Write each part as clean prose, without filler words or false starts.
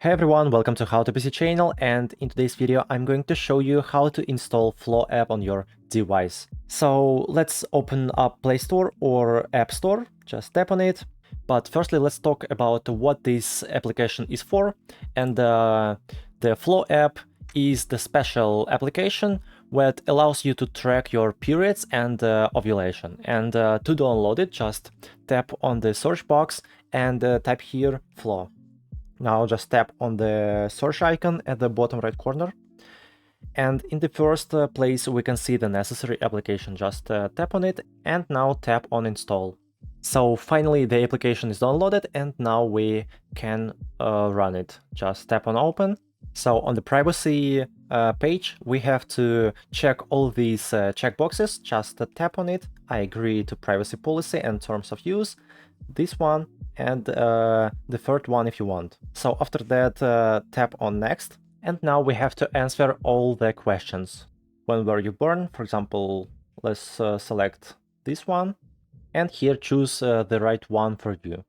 Hey everyone, welcome to How to PC channel, and in today's video I'm going to show you how to install Flow app on your device. So let's open up Play Store or App Store, just tap on it. But firstly, let's talk about what this application is for. And the Flow app is the special application that allows you to track your periods and ovulation. And to download it, just tap on the search box and type here Flow. Now just tap on the search icon at the bottom right corner. And in the first place, we can see the necessary application. Just tap on it and now tap on install. So finally, the application is downloaded and now we can run it. Just tap on open. So on the privacy page, we have to check all these checkboxes. Just tap on it. I agree to privacy policy and terms of use. This one and the third one if you want. So after that, tap on next. And now we have to answer all the questions. When were you born? For example, let's select this one. And here choose the right one for you.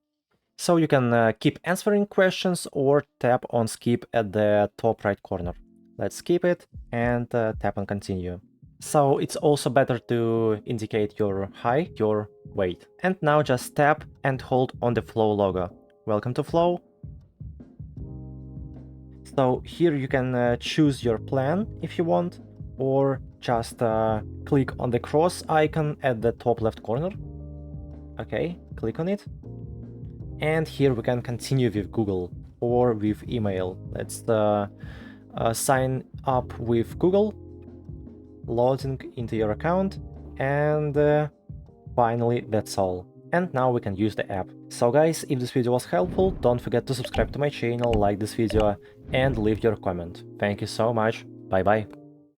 So you can keep answering questions or tap on skip at the top right corner. Let's skip it and tap on continue. So it's also better to indicate your height, your weight. And now just tap and hold on the Flow logo. Welcome to Flow. So here you can choose your plan if you want, or just click on the cross icon at the top left corner. Okay, click on it. And here we can continue with Google or with email. Let's sign up with Google, loading into your account, and finally that's all. And now we can use the app. So guys, if this video was helpful, don't forget to subscribe to my channel, like this video, and leave your comment. Thank you so much. Bye bye.